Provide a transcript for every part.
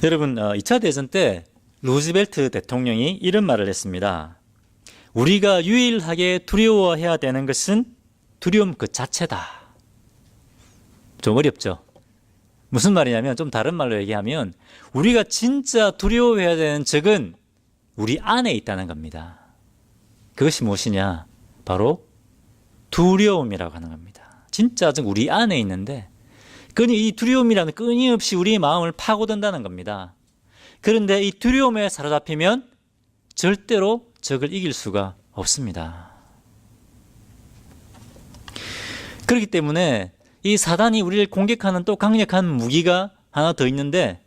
여러분, 2차 대전 때 루즈벨트 대통령이 이런 말을 했습니다. 우리가 유일하게 두려워해야 되는 것은 두려움 그 자체다. 좀 어렵죠? 무슨 말이냐면, 좀 다른 말로 얘기하면 우리가 진짜 두려워해야 되는 적은 우리 안에 있다는 겁니다. 그것이 무엇이냐? 바로 두려움이라고 하는 겁니다. 진짜 우리 안에 있는데 이 두려움이라는 끊임없이 우리의 마음을 파고든다는 겁니다. 그런데 이 두려움에 사로잡히면 절대로 적을 이길 수가 없습니다. 그렇기 때문에 이 사단이 우리를 공격하는 또 강력한 무기가 하나 더 있는데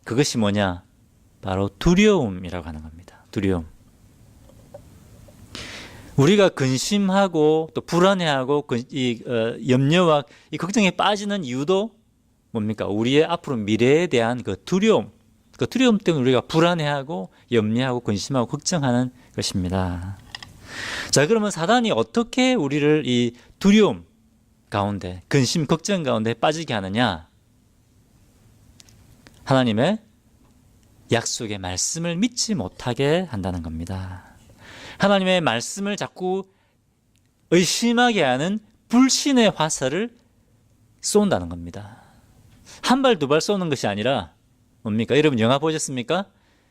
그것이 뭐냐? 바로 두려움이라고 하는 겁니다. 두려움. 우리가 근심하고 또 불안해하고 염려와 이 걱정에 빠지는 이유도 뭡니까? 우리의 앞으로 미래에 대한 그 두려움. 그 두려움 때문에 우리가 불안해하고 염려하고 근심하고 걱정하는 것입니다. 자, 그러면 사단이 어떻게 우리를 이 두려움 가운데, 근심, 걱정 가운데 빠지게 하느냐? 하나님의 약속의 말씀을 믿지 못하게 한다는 겁니다. 하나님의 말씀을 자꾸 의심하게 하는 불신의 화살을 쏜다는 겁니다. 한 발, 두 발 쏘는 것이 아니라 뭡니까? 여러분 영화 보셨습니까?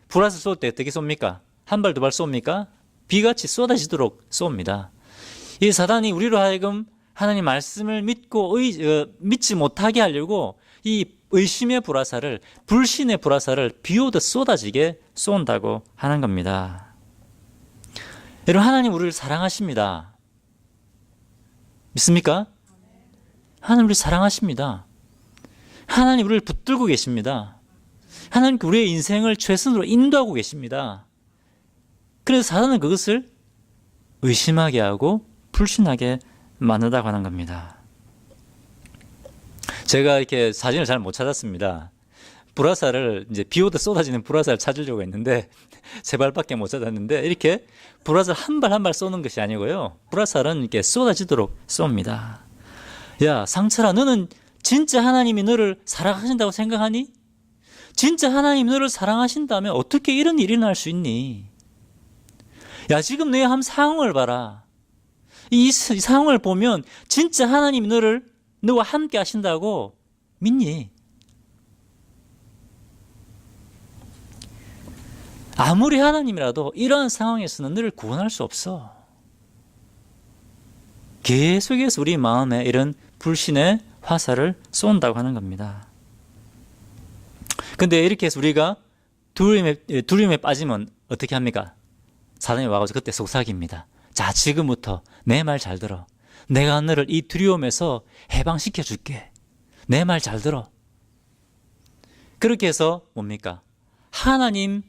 불화살 쏠 때 어떻게 쏩니까? 한 발, 두 발 쏩니까? 비같이 쏟아지도록 쏩니다. 이 사단이 우리로 하여금 하나님 말씀을 믿지 못하게 하려고 이 의심의 불화살을, 불신의 불화살을 비 오듯 쏟아지게 쏜다고 하는 겁니다. 여러분, 하나님 우리를 사랑하십니다. 믿습니까? 하나님 우리를 사랑하십니다. 하나님 우리를 붙들고 계십니다. 하나님 우리의 인생을 최선으로 인도하고 계십니다. 그래서 사단은 그것을 의심하게 하고 불신하게 만든다고 하는 겁니다. 제가 이렇게 사진을 잘 못 찾았습니다. 불화살을 이제 비 오듯 쏟아지는 불화살을 찾으려고 했는데 세 발밖에 못 찾았는데, 이렇게 불화살 한 발 한 발 쏘는 것이 아니고요. 불화살은 이렇게 쏟아지도록 쏩니다. 야, 상철아, 너는 진짜 하나님이 너를 사랑하신다고 생각하니? 진짜 하나님이 너를 사랑하신다면 어떻게 이런 일이 날 수 있니? 야, 지금 너의 한 상황을 봐라. 이 상황을 보면 진짜 하나님이 너와 함께 하신다고 믿니? 아무리 하나님이라도 이러한 상황에서는 너를 구원할 수 없어. 계속해서 우리 마음에 이런 불신의 화살을 쏜다고 하는 겁니다. 근데 이렇게 해서 우리가 두려움에 빠지면 어떻게 합니까? 사단이 와가지고 그때 속삭입니다. 자, 지금부터 내 말 잘 들어. 내가 너를 이 두려움에서 해방시켜 줄게. 내 말 잘 들어. 그렇게 해서 뭡니까? 하나님을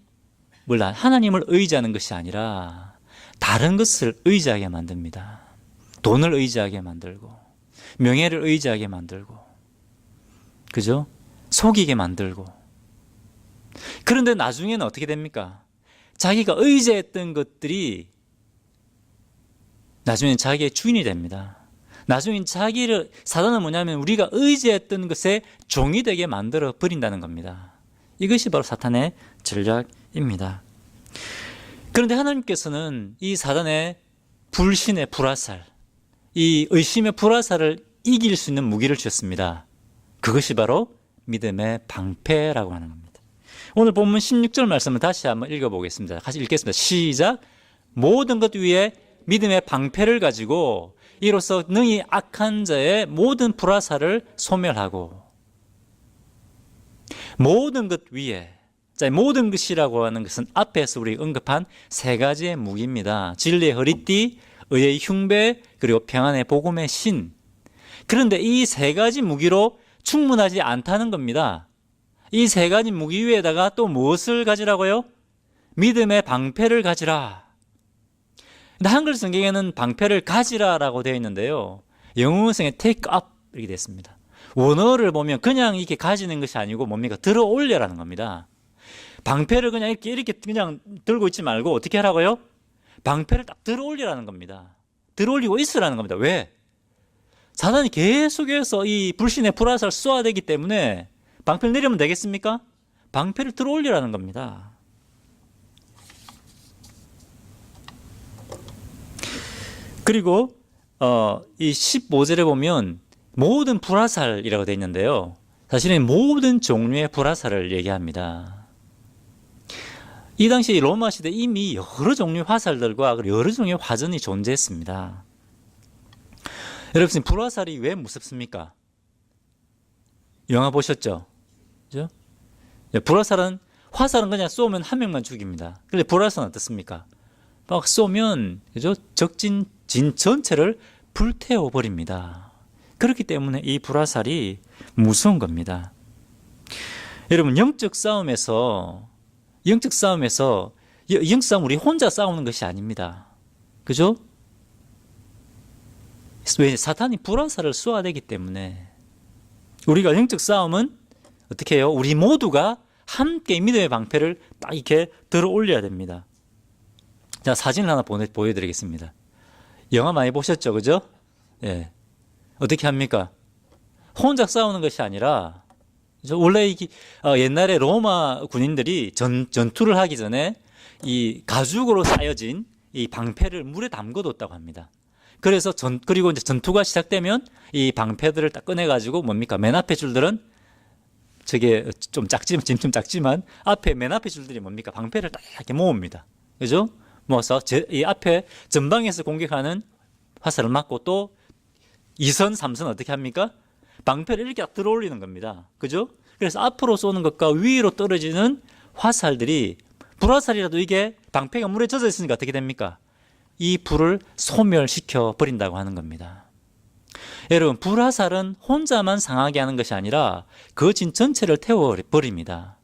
의지하는 것이 아니라 다른 것을 의지하게 만듭니다. 돈을 의지하게 만들고, 명예를 의지하게 만들고, 그죠? 속이게 만들고. 그런데 나중에는 어떻게 됩니까? 자기가 의지했던 것들이 나중엔 자기의 주인이 됩니다. 나중엔 사단은 뭐냐면 우리가 의지했던 것에 종이 되게 만들어 버린다는 겁니다. 이것이 바로 사탄의 전략입니다. 그런데 하나님께서는 이 사단의 불신의 불화살, 이 의심의 불화살을 이길 수 있는 무기를 주셨습니다. 그것이 바로 믿음의 방패라고 하는 겁니다. 오늘 본문 16절 말씀을 다시 한번 읽어보겠습니다. 같이 읽겠습니다. 시작. 모든 것 위에 믿음의 방패를 가지고 이로써 능히 악한 자의 모든 불화살을 소멸하고. 모든 것 위에. 자, 모든 것이라고 하는 것은 앞에서 우리 언급한 세 가지의 무기입니다. 진리의 허리띠, 의의 흉배, 그리고 평안의 복음의 신. 그런데 이 세 가지 무기로 충분하지 않다는 겁니다. 이 세 가지 무기 위에다가 또 무엇을 가지라고요? 믿음의 방패를 가지라. 근데 한글 성경에는 방패를 가지라라고 되어 있는데요. 영어 성경에 take up 이렇게 되어 있습니다. 원어를 보면 그냥 이렇게 가지는 것이 아니고 뭡니까? 들어 올려라는 겁니다. 방패를 그냥 이렇게 그냥 들고 있지 말고 어떻게 하라고요? 방패를 딱 들어 올리라는 겁니다. 들어 올리고 있으라는 겁니다. 왜? 사단이 계속해서 이 불신의 불화살을 쏘아대기 때문에 방패를 내리면 되겠습니까? 방패를 들어 올리라는 겁니다. 그리고 이 15절에 보면 모든 불화살이라고 되어 있는데요. 사실은 모든 종류의 불화살을 얘기합니다. 이 당시 로마 시대 이미 여러 종류의 화살들과 여러 종류의 화전이 존재했습니다. 여러분, 불화살이 왜 무섭습니까? 영화 보셨죠? 그죠? 화살은 그냥 쏘면 한 명만 죽입니다. 근데 불화살은 어떻습니까? 막 쏘면, 그죠? 적진 전체를 불태워 버립니다. 그렇기 때문에 이 불화살이 무서운 겁니다. 여러분, 영적 싸움에서 우리 혼자 싸우는 것이 아닙니다. 그죠? 왜? 사탄이 불화살을 쏘아야 되기 때문에. 우리가 영적 싸움은 어떻게 해요? 우리 모두가 함께 믿음의 방패를 딱 이렇게 들어 올려야 됩니다. 자, 사진을 하나 보여드리겠습니다. 영화 많이 보셨죠? 그죠? 예. 어떻게 합니까? 혼자 싸우는 것이 아니라, 원래 옛날에 로마 군인들이 전투를 하기 전에 이 가죽으로 쌓여진 이 방패를 물에 담궈뒀다고 합니다. 그래서 그리고 이제 전투가 시작되면 이 방패들을 딱 꺼내가지고 뭡니까? 맨 앞에 줄들은 저게 좀 작지만 앞에 맨 앞에 줄들이 뭡니까? 방패를 딱 이렇게 모읍니다. 그죠? 모아서 이 앞에 전방에서 공격하는 화살을 맞고 또 2선, 3선 어떻게 합니까? 방패를 이렇게 딱 들어 올리는 겁니다. 그죠? 그래서 앞으로 쏘는 것과 위로 떨어지는 화살들이, 불화살이라도 이게 방패가 물에 젖어 있으니까 어떻게 됩니까? 이 불을 소멸시켜 버린다고 하는 겁니다. 여러분, 불화살은 혼자만 상하게 하는 것이 아니라 거진 전체를 태워버립니다.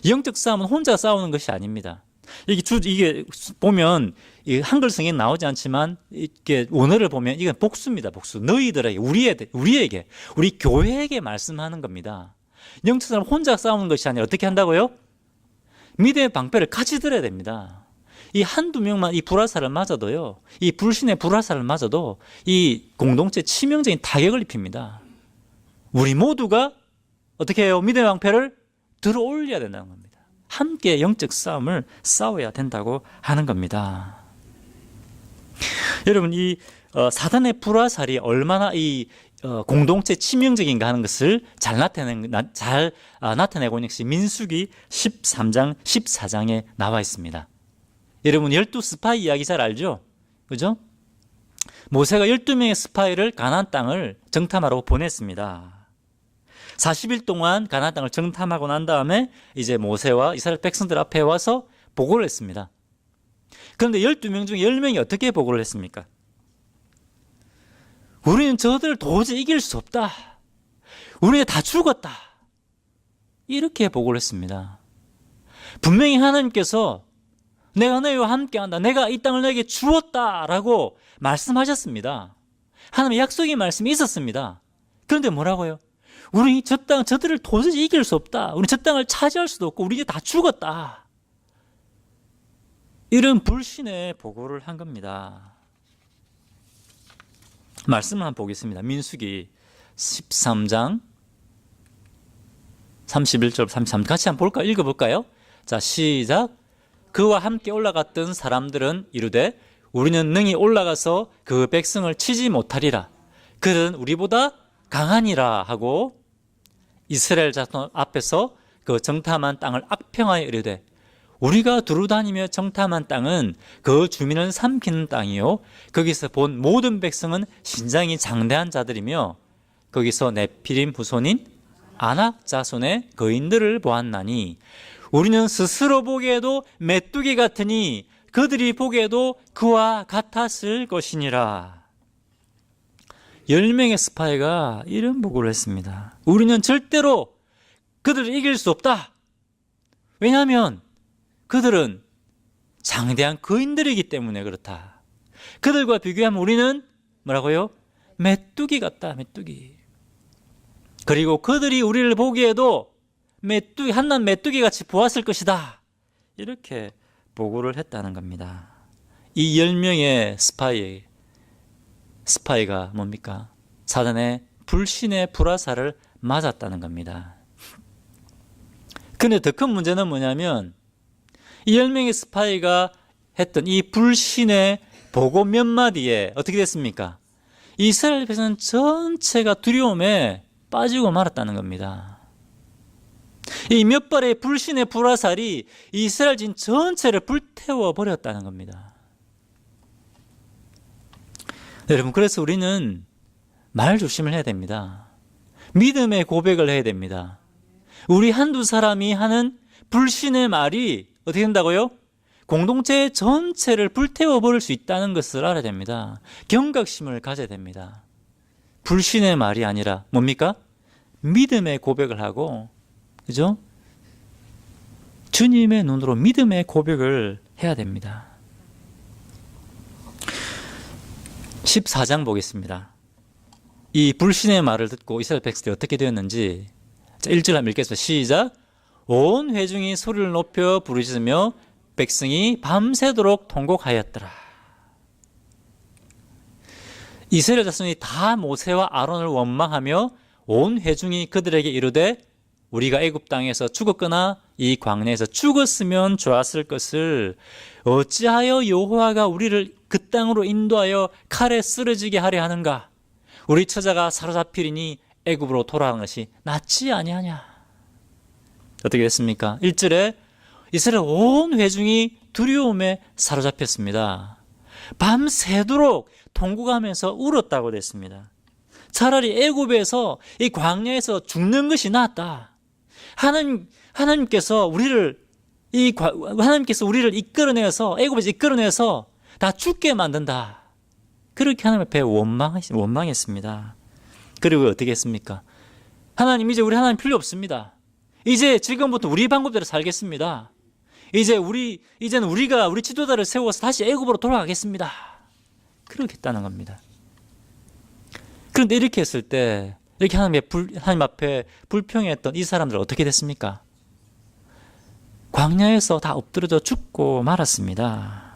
영적 싸움은 혼자 싸우는 것이 아닙니다. 이게 보면 한글성에 나오지 않지만 이게 원어를 보면 이건 복수입니다. 복수. 너희들에게, 우리에게, 우리 교회에게 말씀하는 겁니다. 영적 싸움 혼자 싸우는 것이 아니라 어떻게 한다고요? 믿음의 방패를 같이 들어야 됩니다. 이 한두 명만 이 불화살을 맞아도요, 이 불신의 불화살을 맞아도 이 공동체에 치명적인 타격을 입힙니다. 우리 모두가 어떻게 해요? 믿음의 방패를 들어 올려야 된다는 겁니다. 함께 영적 싸움을 싸워야 된다고 하는 겁니다. 여러분, 이 사단의 불화살이 얼마나 이 공동체 치명적인가 하는 것을 잘 나타내고 있는 것이 민수기 13장, 14장에 나와 있습니다. 여러분, 12 스파이 이야기 잘 알죠? 그죠? 모세가 12명의 스파이를 가나안 땅을 정탐하러 보냈습니다. 40일 동안 가나안 땅을 정탐하고 난 다음에 이제 모세와 이스라엘 백성들 앞에 와서 보고를 했습니다. 그런데 12명 중에 10명이 어떻게 보고를 했습니까? 우리는 저들을 도저히 이길 수 없다. 우리는 다 죽었다. 이렇게 보고를 했습니다. 분명히 하나님께서 내가 너희와 함께한다. 내가 이 땅을 너에게 주었다라고 말씀하셨습니다. 하나님의 약속의 말씀이 있었습니다. 그런데 뭐라고요? 우리 저들을 도저히 이길 수 없다. 우리 저 땅을 차지할 수도 없고 우리 이제 다 죽었다. 이런 불신의 보고를 한 겁니다. 말씀을 한번 보겠습니다. 민수기 13장 31절 33 같이 한번 읽어볼까요? 자, 시작. 그와 함께 올라갔던 사람들은 이르되 우리는 능히 올라가서 그 백성을 치지 못하리라. 그는 우리보다 강하니라 하고 이스라엘 자손 앞에서 그 정탐한 땅을 악평하여 이르되 우리가 두루다니며 정탐한 땅은 그 주민을 삼키는 땅이요 거기서 본 모든 백성은 신장이 장대한 자들이며 거기서 네피림 후손인 아낙 자손의 거인들을 보았나니 우리는 스스로 보기에도 메뚜기 같으니 그들이 보기에도 그와 같았을 것이니라. 10명의 스파이가 이런 보고를 했습니다. 우리는 절대로 그들을 이길 수 없다. 왜냐하면 그들은 장대한 거인들이기 때문에 그렇다. 그들과 비교하면 우리는 뭐라고요? 메뚜기 같다. 메뚜기. 그리고 그들이 우리를 보기에도 한낱 메뚜기 같이 보았을 것이다. 이렇게 보고를 했다는 겁니다. 이 10명의 스파이가 뭡니까? 사단의 불신의 불화살을 맞았다는 겁니다. 근데 더 큰 문제는 뭐냐면 이 10명의 스파이가 했던 이 불신의 보고 몇 마디에 어떻게 됐습니까? 이스라엘 백성 전체가 두려움에 빠지고 말았다는 겁니다. 이 몇 발의 불신의 불화살이 이스라엘 진 전체를 불태워 버렸다는 겁니다. 여러분, 그래서 우리는 말 조심을 해야 됩니다. 믿음의 고백을 해야 됩니다. 우리 한두 사람이 하는 불신의 말이 어떻게 된다고요? 공동체 전체를 불태워 버릴 수 있다는 것을 알아야 됩니다. 경각심을 가져야 됩니다. 불신의 말이 아니라 뭡니까? 믿음의 고백을 하고, 그죠? 주님의 눈으로 믿음의 고백을 해야 됩니다. 14장 보겠습니다. 이 불신의 말을 듣고 이스라엘 백성들이 어떻게 되었는지 1절 한번 읽겠습니다. 시작. 온 회중이 소리를 높여 부르짖으며 백성이 밤새도록 통곡하였더라. 이스라엘 자손이 다 모세와 아론을 원망하며 온 회중이 그들에게 이르되 우리가 애굽 땅에서 죽었거나 이 광야에서 죽었으면 좋았을 것을 어찌하여 여호와가 우리를 그 땅으로 인도하여 칼에 쓰러지게 하려 하는가? 우리 처자가 사로잡히리니 애굽으로 돌아가는 것이 낫지 아니하냐? 어떻게 됐습니까? 1절에 이스라엘 온 회중이 두려움에 사로잡혔습니다. 밤새도록 통곡하면서 울었다고 됐습니다. 차라리 애굽에서 이 광야에서 죽는 것이 낫다. 하나님께서 우리를 이끌어내서 애굽에서 이끌어내서 다 죽게 만든다. 그렇게 하나님 앞에 원망했습니다. 그리고 어떻게 했습니까? 하나님, 이제 우리 하나님 필요 없습니다. 이제 지금부터 우리 방법대로 살겠습니다. 이제는 우리가 우리 지도자를 세워서 다시 애굽으로 돌아가겠습니다. 그렇게 했다는 겁니다. 그런데 이렇게 했을 때 이렇게 하나님 앞에 불평했던 이 사람들 어떻게 됐습니까? 광야에서 다 엎드려져 죽고 말았습니다.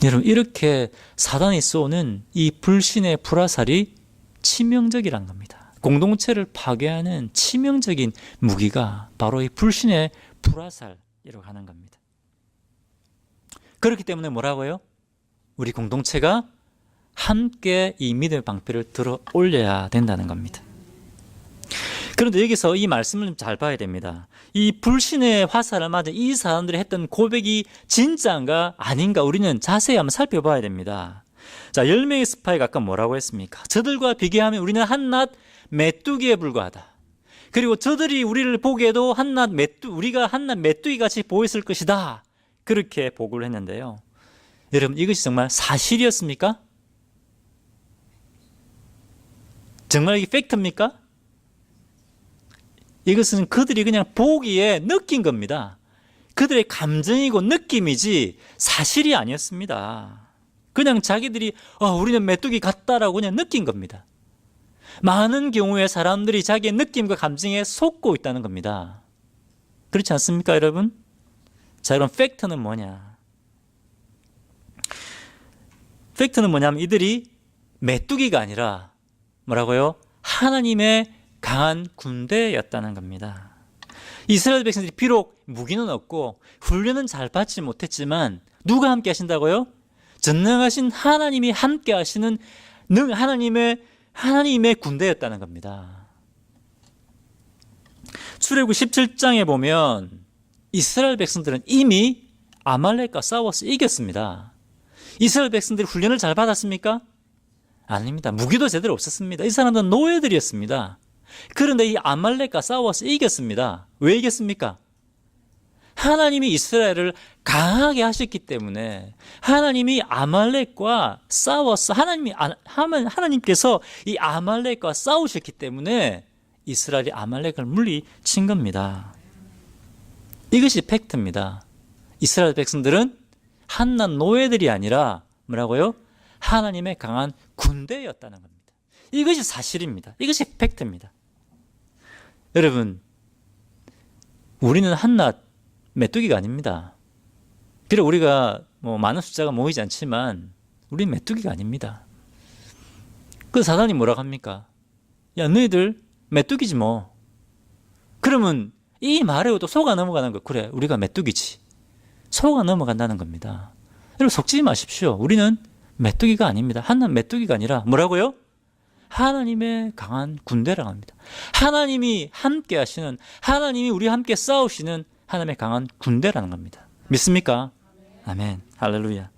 여러분, 이렇게 사단이 쏘는 이 불신의 불화살이 치명적이란 겁니다. 공동체를 파괴하는 치명적인 무기가 바로 이 불신의 불화살이라고 하는 겁니다. 그렇기 때문에 뭐라고요? 우리 공동체가 함께 이 믿음의 방패를 들어 올려야 된다는 겁니다. 그런데 여기서 이 말씀을 좀 잘 봐야 됩니다. 이 불신의 화살을 맞은 이 사람들이 했던 고백이 진짜인가 아닌가 우리는 자세히 한번 살펴봐야 됩니다. 자, 10명의 스파이가 아까 뭐라고 했습니까? 저들과 비교하면 우리는 한낱 메뚜기에 불과하다. 그리고 저들이 우리를 보기에도 우리가 한낱 메뚜기 같이 보였을 것이다. 그렇게 보고를 했는데요. 여러분, 이것이 정말 사실이었습니까? 정말 이게 팩트입니까? 이것은 그들이 그냥 보기에 느낀 겁니다. 그들의 감정이고 느낌이지 사실이 아니었습니다. 그냥 자기들이 우리는 메뚜기 같다라고 그냥 느낀 겁니다. 많은 경우에 사람들이 자기의 느낌과 감정에 속고 있다는 겁니다. 그렇지 않습니까, 여러분? 자, 그럼 팩트는 뭐냐? 팩트는 뭐냐면 이들이 메뚜기가 아니라 뭐라고요? 하나님의 강한 군대였다는 겁니다. 이스라엘 백성들이 비록 무기는 없고 훈련은 잘 받지 못했지만 누가 함께 하신다고요? 전능하신 하나님이 함께 하시는 하나님의 군대였다는 겁니다. 출애굽 17장에 보면 이스라엘 백성들은 이미 아말렉과 싸워서 이겼습니다. 이스라엘 백성들이 훈련을 잘 받았습니까? 아닙니다. 무기도 제대로 없었습니다. 이 사람들은 노예들이었습니다. 그런데 이 아말렉과 싸워서 이겼습니다. 왜 이겼습니까? 하나님이 이스라엘을 강하게 하셨기 때문에 하나님이 아말렉과 싸워서 하나님께서 이 아말렉과 싸우셨기 때문에 이스라엘이 아말렉을 물리친 겁니다. 이것이 팩트입니다. 이스라엘 백성들은 한낱 노예들이 아니라 뭐라고요? 하나님의 강한 군대였다는 겁니다. 이것이 사실입니다. 이것이 팩트입니다. 여러분, 우리는 한낱 메뚜기가 아닙니다. 비록 우리가 많은 숫자가 모이지 않지만 우리는 메뚜기가 아닙니다. 그 사단이 뭐라고 합니까? 야, 너희들 메뚜기지 뭐. 여러분, 이 말에 또 속아 넘어가는 거. 그래, 우리가 메뚜기지. 속아 넘어간다는 겁니다. 여러분, 속지 마십시오. 우리는 메뚜기가 아닙니다. 하나는 메뚜기가 아니라 뭐라고요? 하나님의 강한 군대라고 합니다. 하나님이 함께 하시는, 하나님이 우리와 함께 싸우시는 하나님의 강한 군대라는 겁니다. 믿습니까? 아멘. 할렐루야.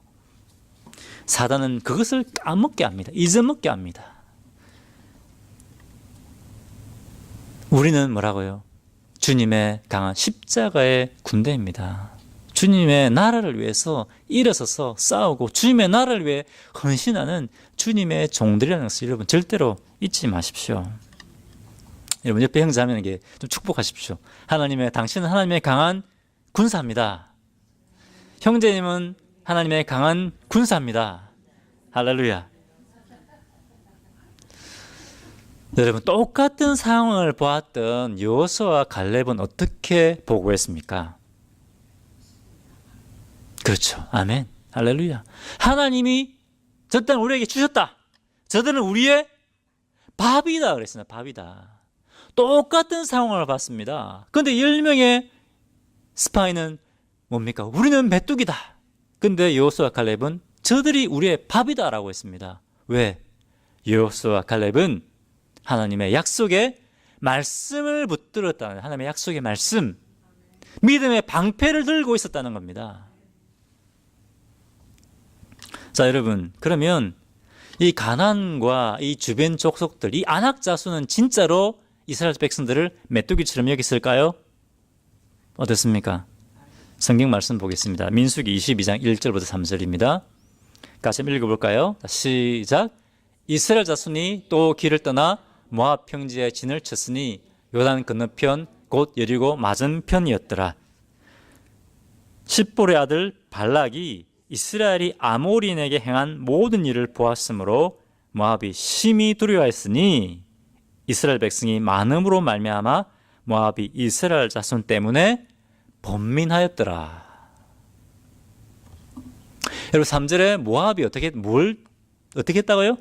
사단은 그것을 까먹게 합니다. 잊어먹게 합니다. 우리는 뭐라고요? 주님의 강한 십자가의 군대입니다. 주님의 나라를 위해서 일어서서 싸우고 주님의 나라를 위해 헌신하는 주님의 종들이라는 것을 여러분 절대로 잊지 마십시오. 여러분 옆에 형제자매에게 좀 축복하십시오. 당신은 하나님의 강한 군사입니다. 형제님은 하나님의 강한 군사입니다. 할렐루야. 여러분, 똑같은 상황을 보았던 여호수아와 갈렙은 어떻게 보고했습니까? 그렇죠. 아멘. 할렐루야. 하나님이 저 땅을 우리에게 주셨다. 저들은 우리의 밥이다 그랬습니다. 밥이다. 똑같은 상황을 봤습니다. 그런데 10명의 스파이는 뭡니까? 우리는 메뚜기다. 근데 여호수아와 갈렙은 저들이 우리의 밥이다 라고 했습니다. 왜? 여호수아와 갈렙은 하나님의 약속의 말씀을 붙들었다는, 하나님의 약속의 말씀, 믿음의 방패를 들고 있었다는 겁니다. 자, 여러분, 그러면 이 가나안과 이 주변 족속들, 이 아낙 자수는 진짜로 이스라엘 백성들을 메뚜기처럼 여겼을까요? 어떻습니까? 성경 말씀 보겠습니다. 민수기 22장 1절부터 3절입니다. 같이 한번 읽어볼까요? 시작. 이스라엘 자손이 또 길을 떠나 모압 평지에 진을 쳤으니 요단 건너편 곧 여리고 맞은편이었더라. 십볼의 아들 발락이 이스라엘이 아모리인에게 행한 모든 일을 보았으므로 모압이 심히 두려워했으니 이스라엘 백성이 많음으로 말미암아 모압이 이스라엘 자손 때문에 번민하였더라. 여러분 3절에 모압이 어떻게 했다고요?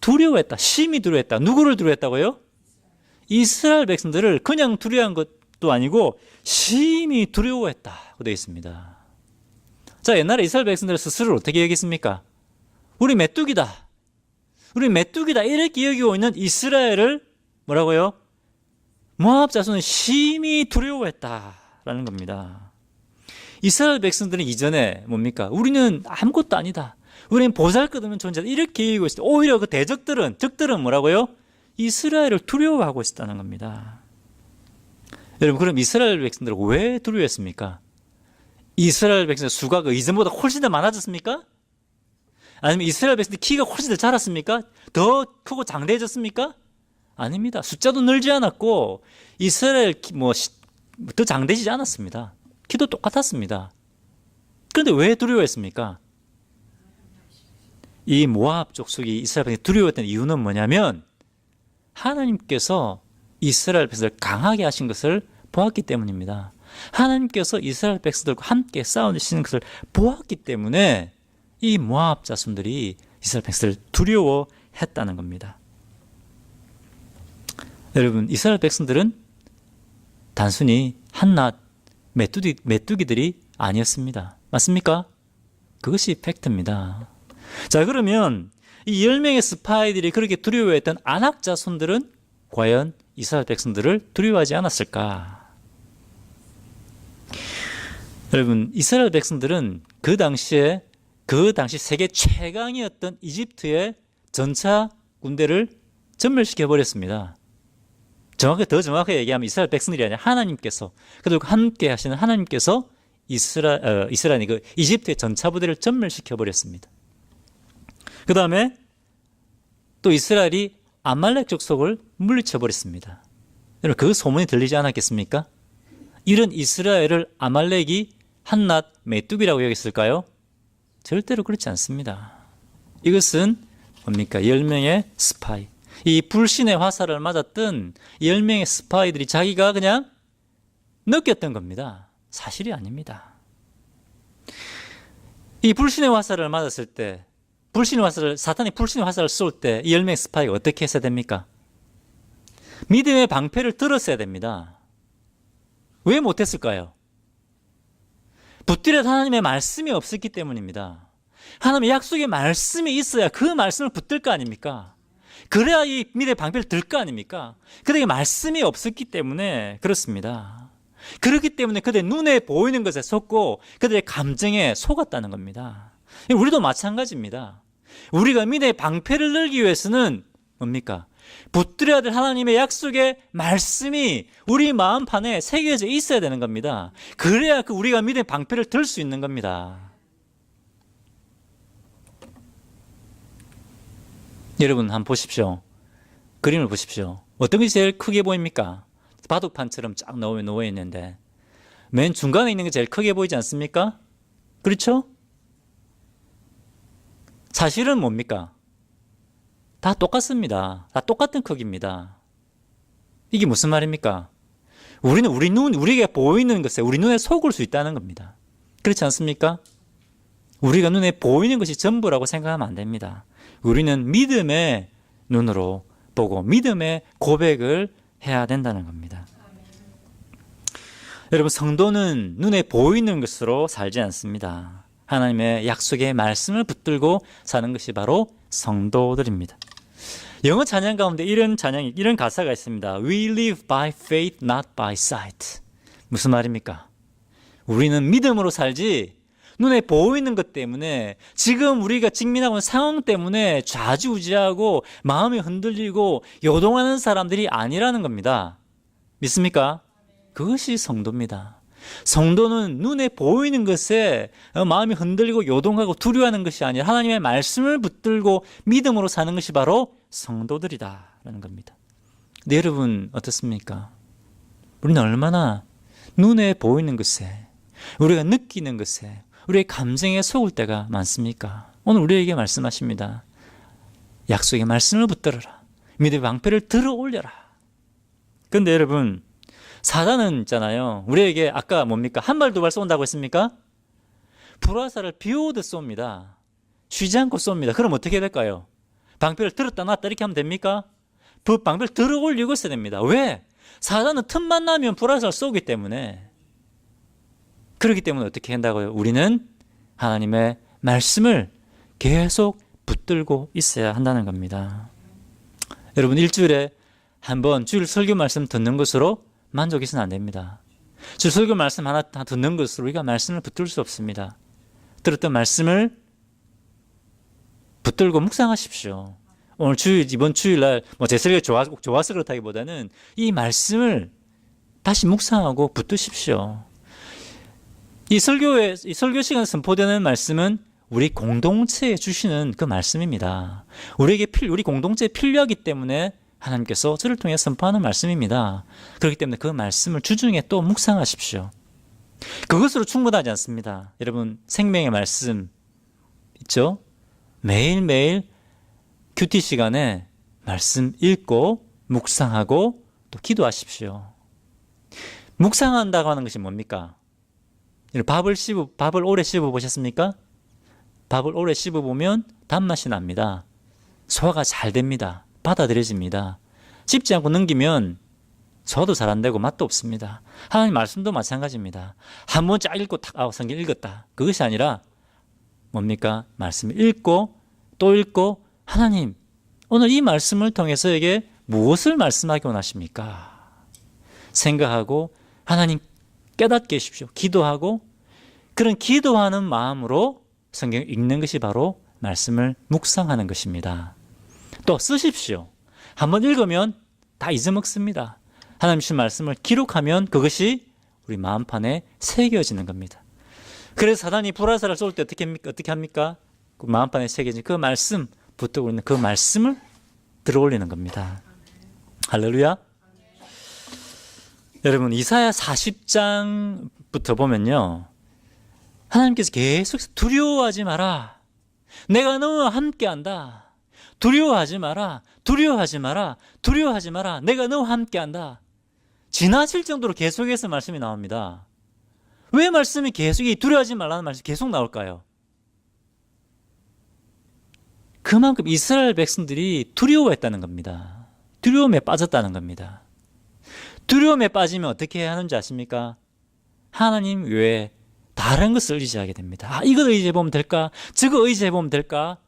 두려워했다. 심히 두려워했다. 누구를 두려워했다고요? 이스라엘 백성들을 그냥 두려워한 것도 아니고 심히 두려워했다고 되어 있습니다. 자, 옛날에 이스라엘 백성들 스스로를 어떻게 여겼습니까? 우리 메뚜기다. 우리 메뚜기다. 이렇게 여기고 있는 이스라엘을 뭐라고요? 모압 자손은 심히 두려워했다라는 겁니다. 이스라엘 백성들은 이전에 뭡니까? 우리는 아무것도 아니다. 우리는 보잘것없는 존재다. 이렇게 얘기하고 있을 때 오히려 그 적들은 뭐라고요? 이스라엘을 두려워하고 있었다는 겁니다. 여러분, 그럼 이스라엘 백성들은 왜 두려워했습니까? 이스라엘 백성의 수가 그 이전보다 훨씬 더 많아졌습니까? 아니면 이스라엘 백성들 키가 훨씬 더 자랐습니까? 더 크고 장대해졌습니까? 아닙니다. 숫자도 늘지 않았고 이스라엘 더 장대해지지 않았습니다. 키도 똑같았습니다. 그런데 왜 두려워했습니까? 이 모압 족속이 이스라엘 백성이 두려워했던 이유는 뭐냐면 하나님께서 이스라엘 백성을 강하게 하신 것을 보았기 때문입니다. 하나님께서 이스라엘 백성들과 함께 싸우시는 것을 보았기 때문에 이 모압 자손들이 이스라엘 백성을 두려워했다는 겁니다. 여러분, 이스라엘 백성들은 단순히 한낱 메뚜기들이 아니었습니다. 맞습니까? 그것이 팩트입니다. 자, 그러면 이 10명의 스파이들이 그렇게 두려워했던 아낙 자손들은 과연 이스라엘 백성들을 두려워하지 않았을까? 여러분, 이스라엘 백성들은 그 당시 세계 최강이었던 이집트의 전차 군대를 전멸시켜버렸습니다. 더 정확하게 얘기하면 이스라엘 백성들이 아니라 하나님께서, 그리고 함께 하시는 하나님께서 이스라엘이 그 이집트의 전차 부대를 전멸시켜버렸습니다. 그 다음에 또 이스라엘이 아말렉 족속을 물리쳐버렸습니다. 여러분, 그 소문이 들리지 않았겠습니까? 이런 이스라엘을 아말렉이 한낱 메뚜기라고 여겼을까요? 절대로 그렇지 않습니다. 이것은 뭡니까? 10명의 스파이. 이 불신의 화살을 맞았던 10명의 스파이들이 자기가 그냥 느꼈던 겁니다. 사실이 아닙니다. 이 불신의 화살을 맞았을 때, 사탄이 불신의 화살을 쏠 때 이 10명의 스파이가 어떻게 했어야 됩니까? 믿음의 방패를 들었어야 됩니다. 왜 못했을까요? 붙들려 하나님의 말씀이 없었기 때문입니다. 하나님의 약속의 말씀이 있어야 그 말씀을 붙들 거 아닙니까? 그래야 이 믿음의 방패를 들 거 아닙니까? 그들에게 말씀이 없었기 때문에 그렇습니다. 그렇기 때문에 그들의 눈에 보이는 것에 속고 그들의 감정에 속았다는 겁니다. 우리도 마찬가지입니다. 우리가 믿음의 방패를 늘기 위해서는 뭡니까? 붙들어야 될 하나님의 약속의 말씀이 우리 마음판에 새겨져 있어야 되는 겁니다. 그래야 우리가 믿음의 방패를 들 수 있는 겁니다. 여러분 한번 보십시오. 그림을 보십시오. 어떤 것이 제일 크게 보입니까? 바둑판처럼 쫙 놓여 있는데 맨 중간에 있는 게 제일 크게 보이지 않습니까? 그렇죠? 사실은 뭡니까? 다 똑같습니다. 다 똑같은 크기입니다. 이게 무슨 말입니까? 우리는 우리에게 보이는 것에 우리 눈에 속을 수 있다는 겁니다. 그렇지 않습니까? 우리가 눈에 보이는 것이 전부라고 생각하면 안 됩니다. 우리는 믿음의 눈으로 보고 믿음의 고백을 해야 된다는 겁니다. 여러분, 성도는 눈에 보이는 것으로 살지 않습니다. 하나님의 약속의 말씀을 붙들고 사는 것이 바로 성도들입니다. 영어 찬양 가운데 이런 가사가 있습니다. We live by faith, not by sight. 무슨 말입니까? 우리는 믿음으로 살지 눈에 보이는 것 때문에 지금 우리가 직면하고 있는 상황 때문에 좌지우지하고 마음이 흔들리고 요동하는 사람들이 아니라는 겁니다. 믿습니까? 그것이 성도입니다. 성도는 눈에 보이는 것에 마음이 흔들리고 요동하고 두려워하는 것이 아니라 하나님의 말씀을 붙들고 믿음으로 사는 것이 바로 성도들이다라는 겁니다. 근데 여러분 어떻습니까? 우리는 얼마나 눈에 보이는 것에 우리가 느끼는 것에 우리의 감정에 속을 때가 많습니까? 오늘 우리에게 말씀하십니다. 약속의 말씀을 붙들어라. 믿음의 방패를 들어 올려라. 그런데 여러분 사단은 있잖아요. 우리에게 아까 뭡니까? 한 발 두 발 쏜다고 했습니까? 불화살을 비오듯 쏩니다. 쉬지 않고 쏩니다. 그럼 어떻게 될까요? 방패를 들었다 놨다 이렇게 하면 됩니까? 방패를 들어 올리고 있어야 됩니다. 왜? 사단은 틈만 나면 불화살을 쏘기 때문에. 그렇기 때문에 어떻게 한다고요? 우리는 하나님의 말씀을 계속 붙들고 있어야 한다는 겁니다. 여러분 일주일에 한 번 주일 설교 말씀 듣는 것으로 만족해서는 안 됩니다. 주일 설교 말씀 하나 다 듣는 것으로 우리가 말씀을 붙들 수 없습니다. 들었던 말씀을 붙들고 묵상하십시오. 오늘 이번 주일날 제 설교가 좋아서 그렇다기보다는 이 말씀을 다시 묵상하고 붙드십시오. 이 설교 시간에 선포되는 말씀은 우리 공동체에 주시는 그 말씀입니다. 우리 공동체에 필요하기 때문에 하나님께서 저를 통해 선포하는 말씀입니다. 그렇기 때문에 그 말씀을 주중에 또 묵상하십시오. 그것으로 충분하지 않습니다. 여러분 생명의 말씀 있죠? 매일매일 큐티 시간에 말씀 읽고 묵상하고 또 기도하십시오. 묵상한다고 하는 것이 뭡니까? 밥을 오래 씹어 보셨습니까? 밥을 오래 씹어 보면 단맛이 납니다. 소화가 잘 됩니다. 받아들여집니다. 씹지 않고 넘기면 저도 잘 안 되고 맛도 없습니다. 하나님 말씀도 마찬가지입니다. 한 번 쫙 읽고 성경 읽었다. 그것이 아니라 뭡니까? 말씀을 읽고 또 읽고 하나님 오늘 이 말씀을 통해서에게 무엇을 말씀하기 원하십니까? 생각하고 하나님 깨닫게 해주십시오. 기도하고 그런 기도하는 마음으로 성경을 읽는 것이 바로 말씀을 묵상하는 것입니다. 또 쓰십시오. 한번 읽으면 다 잊어먹습니다. 하나님 주신 말씀을 기록하면 그것이 우리 마음판에 새겨지는 겁니다. 그래서 사단이 불화살을 쏠 때 어떻게 합니까? 그 마음판에 새겨진 그 말씀 붙들고 있는 그 말씀을 들어올리는 겁니다. 할렐루야. 여러분 이사야 40장부터 보면요. 하나님께서 계속 두려워하지 마라. 내가 너와 함께한다. 두려워하지 마라. 두려워하지 마라. 두려워하지 마라. 내가 너와 함께한다. 지나칠 정도로 계속해서 말씀이 나옵니다. 왜 말씀이 계속 두려워하지 말라는 말씀이 계속 나올까요? 그만큼 이스라엘 백성들이 두려워했다는 겁니다. 두려움에 빠졌다는 겁니다. 두려움에 빠지면 어떻게 해야 하는지 아십니까? 하나님 외에 다른 것을 의지하게 됩니다. 이걸 의지해보면 될까? 저거 의지해보면 될까?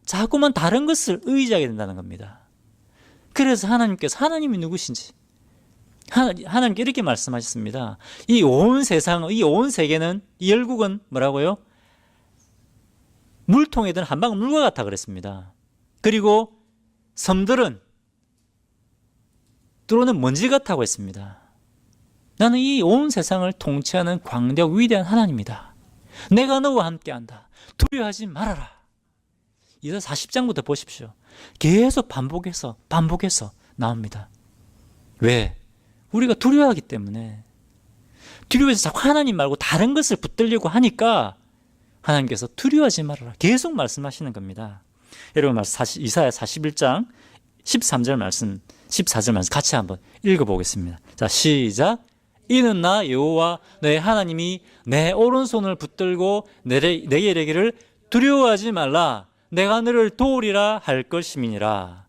자꾸만 다른 것을 의지하게 된다는 겁니다. 그래서 하나님이 누구신지 하나님께 이렇게 말씀하셨습니다. 이 온 세상, 이 온 세계는, 이 열국은 뭐라고요? 물통에 든 한 방울 물과 같아 그랬습니다. 그리고 섬들은 들어오는 먼지 같다고 했습니다. 나는 이 온 세상을 통치하는 광대하고 위대한 하나님이다. 내가 너와 함께한다. 두려워하지 말아라. 이사야 40장부터 보십시오. 계속 반복해서 나옵니다. 왜? 우리가 두려워하기 때문에. 두려워해서 자꾸 하나님 말고 다른 것을 붙들려고 하니까 하나님께서 두려워하지 말아라 계속 말씀하시는 겁니다. 여러분 이사야 41장 13절 말씀 14절 말씀 같이 한번 읽어보겠습니다. 자, 시작. 이는 나 여호와 너의 하나님이 내 오른손을 붙들고 내게 이르기를 두려워하지 말라 내가 너를 도우리라 할 것임이니라.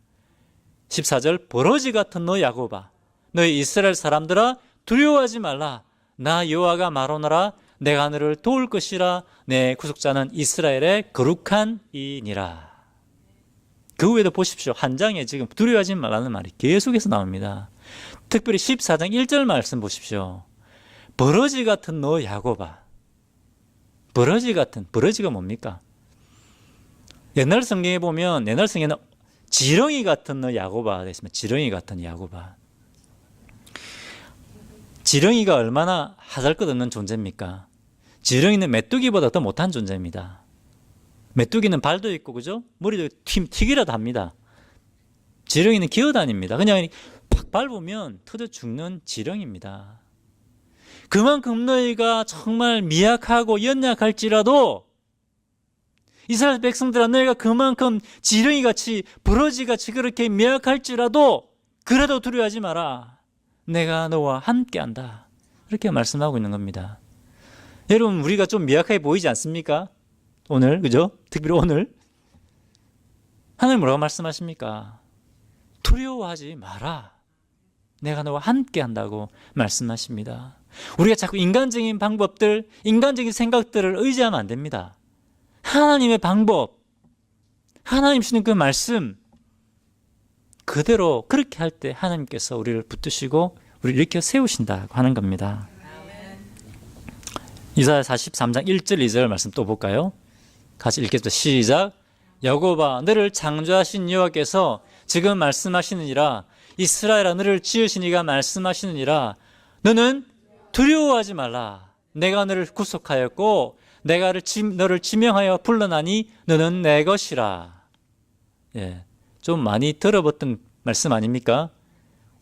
14절. 버러지 같은 너 야곱아 너희 이스라엘 사람들아 두려워하지 말라 나 여호와가 말하노라 내가 너를 도울 것이라 내 구속자는 이스라엘의 거룩한 이니라. 그 후에도 보십시오. 한 장에 지금 두려워하지 말라는 말이 계속해서 나옵니다. 특별히 14장 1절 말씀 보십시오. 버러지 같은 너 야곱아. 버러지가 뭡니까? 옛날 성경에 보면 옛날 성경에는 지렁이 같은 너 야곱아 되어 있습니다. 지렁이 같은 야곱아. 지렁이가 얼마나 하잘것없는 존재입니까? 지렁이는 메뚜기보다 더 못한 존재입니다. 메뚜기는 발도 있고 그죠? 머리도 튀기라도 합니다. 지렁이는 기어다닙니다. 그냥 팍 밟으면 터져 죽는 지렁이입니다. 그만큼 너희가 정말 미약하고 연약할지라도 이스라엘 백성들아 너희가 그만큼 지렁이같이 버러지같이 그렇게 미약할지라도 그래도 두려워하지 마라. 내가 너와 함께한다. 이렇게 말씀하고 있는 겁니다. 여러분 우리가 좀 미약하게 보이지 않습니까? 오늘 그죠? 특별히 오늘 하나님 뭐라고 말씀하십니까? 두려워하지 마라. 내가 너와 함께한다고 말씀하십니다. 우리가 자꾸 인간적인 방법들, 인간적인 생각들을 의지하면 안 됩니다. 하나님의 방법, 하나님 주시는 그 말씀 그대로 그렇게 할 때 하나님께서 우리를 붙드시고 우리를 일으켜 세우신다고 하는 겁니다. 이사야 43장 1절 2절 말씀 또 볼까요? 같이 읽겠습니다. 시작. 야곱아 너를 창조하신 여호와께서 지금 말씀하시느니라 이스라엘아 너를 지으신 이가 말씀하시느니라 너는 두려워하지 말라 내가 너를 구속하였고 내가 너를 지명하여 불러나니 너는 내 것이라. 예, 좀 많이 들어봤던 말씀 아닙니까?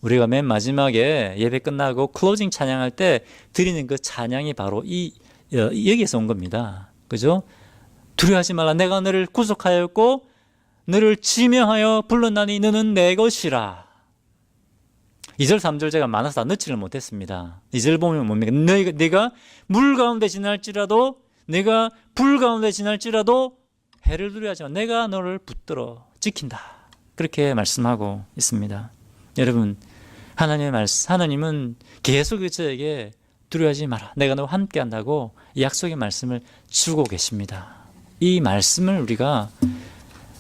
우리가 맨 마지막에 예배 끝나고 클로징 찬양할 때 드리는 그 찬양이 바로 여기에서 온 겁니다. 그죠? 두려워하지 말라 내가 너를 구속하였고 너를 지명하여 불러나니 너는 내 것이라. 2절 3절 제가 많아서 다 넣지를 못했습니다. 2절 보면 뭡니까? 내가 물 가운데 지날지라도 내가 불 가운데 지날지라도 해를 두려워하지 마. 내가 너를 붙들어 지킨다. 그렇게 말씀하고 있습니다. 여러분 하나님은 계속 저에게 두려워하지 마라. 내가 너와 함께 한다고 약속의 말씀을 주고 계십니다. 이 말씀을 우리가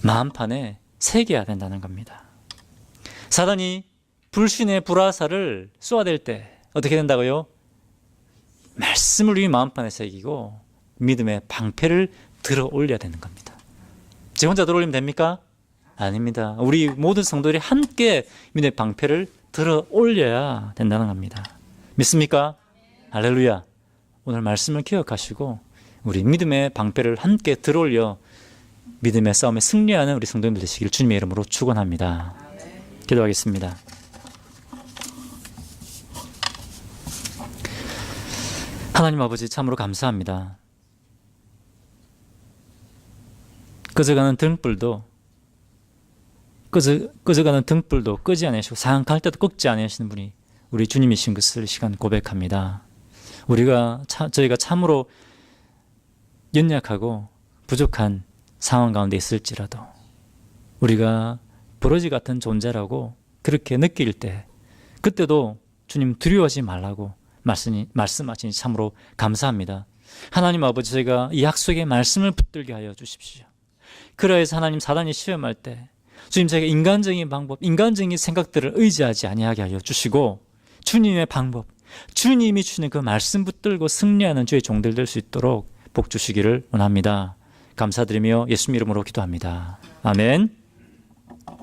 마음판에 새겨야 된다는 겁니다. 사단이 불신의 불화살을 쏘아댈 때 어떻게 된다고요? 말씀을 우리 마음판에 새기고 믿음의 방패를 들어 올려야 되는 겁니다. 제 혼자 들어 올리면 됩니까? 아닙니다. 우리 모든 성도들이 함께 믿음의 방패를 들어 올려야 된다는 겁니다. 믿습니까? 할렐루야. 오늘 말씀을 기억하시고 우리 믿음의 방패를 함께 들어 올려 믿음의 싸움에 승리하는 우리 성도님들 되시길 주님의 이름으로 축원합니다. 기도하겠습니다. 하나님 아버지 참으로 감사합니다. 꺼져가는 등불도 끄지 않으시고 상할 때도 꺾지 않으시는 분이 우리 주님이신 것을 시간 고백합니다. 저희가 참으로 연약하고 부족한 상황 가운데 있을지라도 우리가 버러지 같은 존재라고 그렇게 느낄 때 그때도 주님 두려워하지 말라고 말씀하시니 참으로 감사합니다. 하나님 아버지, 저희가 이 약속의 말씀을 붙들게 하여 주십시오. 그러해서 하나님, 사단이 시험할 때 주님, 저희가 인간적인 방법, 인간적인 생각들을 의지하지 아니하게 하여 주시고 주님의 방법, 주님이 주시는 그 말씀 붙들고 승리하는 주의 종들 될 수 있도록 복 주시기를 원합니다. 감사드리며 예수님 이름으로 기도합니다. 아멘.